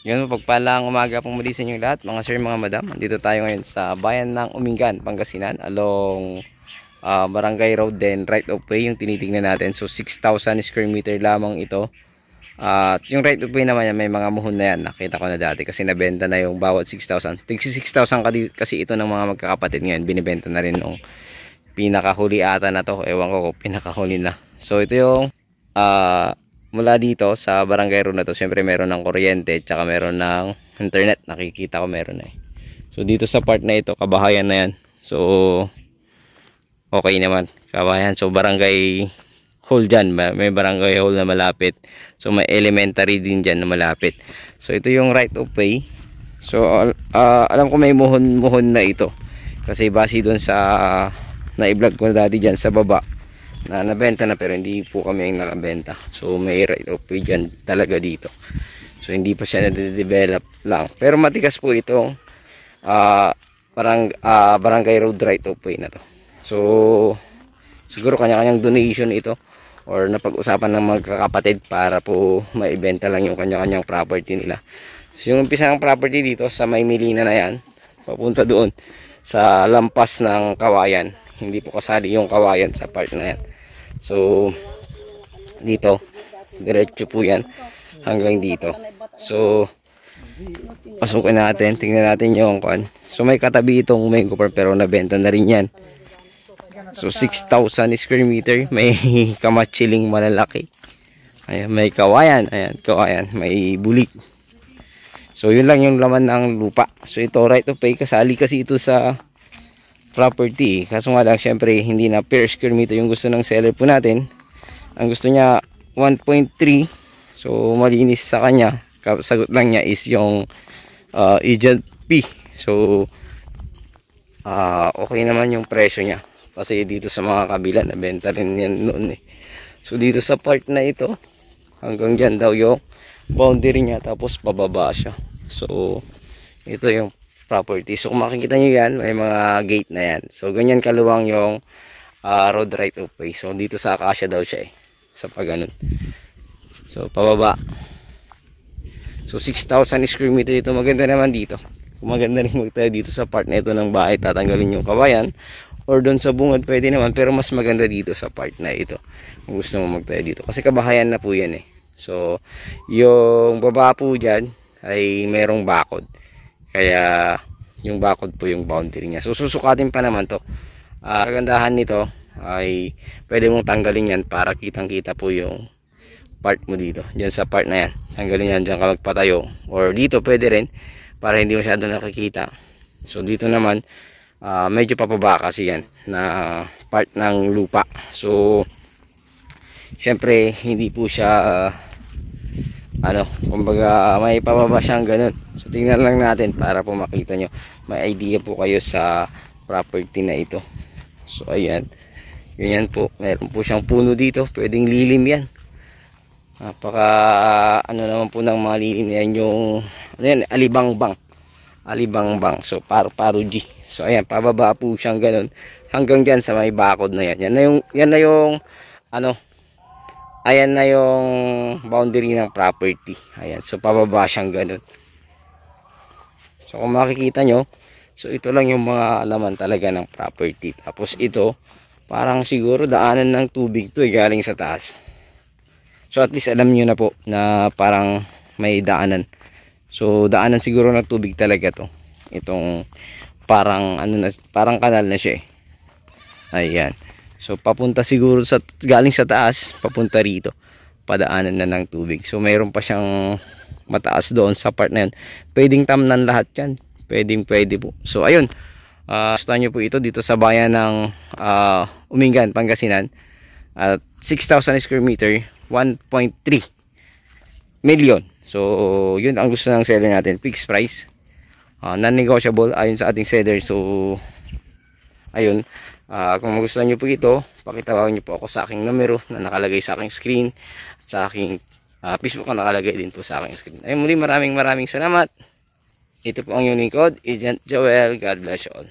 Yun, pagpalang umaga pong muli sa inyong lahat, mga sir, mga madam. Dito tayo ngayon sa bayan ng Umingan, Pangasinan, along Barangay Road din, right of way yung tinitingnan natin. So 6,000 square meter lamang ito. At yung right of way naman yan, may mga muhon na yan. Nakita ko na dati kasi nabenta na yung bawat 6,000. Tigsi 6,000 kasi ito ng mga magkakapatid ngayon. Binibenta na rin nung pinakahuli ata na to. Ewan ko kung pinakahuli na. So ito yung mula dito sa barangay road na to, siyempre meron ng kuryente tsaka meron ng internet. Nakikita ko meron na So dito sa part na ito, kabahayan na yan. So okay naman, kabahayan. So barangay hall dyan, may barangay hall na malapit. So may elementary din dyan na malapit. So ito yung right of way. So alam ko may muhon na ito kasi base doon sa na-vlog ko na dati dyan sa baba na nabenta na, pero hindi po kami yung nakabenta. So may right of way dyan talaga dito. So hindi pa siya na-develop lang, pero matigas po itong barangay road right of way na to. So siguro kanya-kanyang donation ito or napag-usapan ng magkakapatid para po maibenta lang yung kanya-kanyang property nila. So yung umpisa ng property dito sa may Milina na yan, papunta doon sa lampas ng Kawayan. Hindi po kasali yung Kawayan sa part na yan. So dito diretso po yan hanggang dito. So pasukin natin, tingnan natin yung kuan. So may katabi itong mango farm pero nabenta na rin yan. So 6,000 square meter, may kamachiling malalaki. Ayan, may kawayan, ayan, kawayan, may bulik. So yun lang yung laman ng lupa. So ito right of way, kasali kasi ito sa property. Kaso nga lang, syempre hindi na per square meter yung gusto ng seller po natin. Ang gusto niya 1.3. So malinis sa kanya. Sagot lang niya is yung agent fee. So okay naman yung presyo niya. Kasi dito sa mga kabila nabenta rin yan noon eh. So dito sa part na ito, hanggang dyan daw yung boundary niya, tapos pababa siya. So ito yung property. So kung makikita nyo yan, may mga gate na yan. So ganyan kaluwang yung road right of way. So dito sa Acacia daw siya eh, sa pagganon. So pababa. So 6,000 square meter ito. Maganda naman dito. Kung maganda rin magtayo dito sa part na ito ng bahay, tatanggalin yung kawayan, or doon sa bungad pwede naman, pero mas maganda dito sa part na ito kung gusto mo magtayo dito kasi kabahayan na po yan eh. So yung baba po dyan ay merong bakod, kaya yung bakod po yung boundary niya. So susukatin pa naman to. Kagandahan nito ay pwede mong tanggalin yan para kitang kita po yung part mo dito. Diyan sa part na yan, tanggalin yan dyan ka magpatayo, or dito pwede rin para hindi masyado nakikita. So dito naman medyo papaba kasi yan na part ng lupa. So syempre hindi po siya kumbaga may pababa siyang ganun. So tingnan lang natin para po makita nyo, may idea po kayo sa property na ito. So ayan, ganyan po, meron po siyang puno dito, pwedeng lilim yan. Napaka naman po ng mga lilim yan, yung alibangbang. So paru G. So ayan, pababa po siyang ganun hanggang diyan sa may bakod na yan. Yan na yung ayan na yung boundary ng property. Ayan, so pababa siyang ganun. So kung makikita nyo, so ito lang yung mga laman talaga ng property. Tapos ito, parang siguro daanan ng tubig to galing sa taas. So at least alam nyo na po na parang may daanan. So daanan siguro ng tubig talaga to. Itong parang parang kanal na siya eh. Ayan. So papunta siguro galing sa taas, papunta rito. Padaanan na ng tubig. So mayroon pa siyang mataas doon sa part na yun. Pwedeng tamnan lahat yan. Pwede po. So ayun. Gusto nyo po ito dito sa bayan ng Umingan, Pangasinan. At 6,000 square meter, 1.3 million. So yun ang gusto ng seller natin. Fixed price. Non-negotiable ayon sa ating seller. So ayun. Kung magustuhan nyo po ito, pakitawagin nyo po ako sa aking numero na nakalagay sa aking screen. At sa aking Facebook na nakalagay din po sa aking screen. Ayun, muli maraming salamat. Ito po ang inyong lingkod, Agent Joel. God bless you all.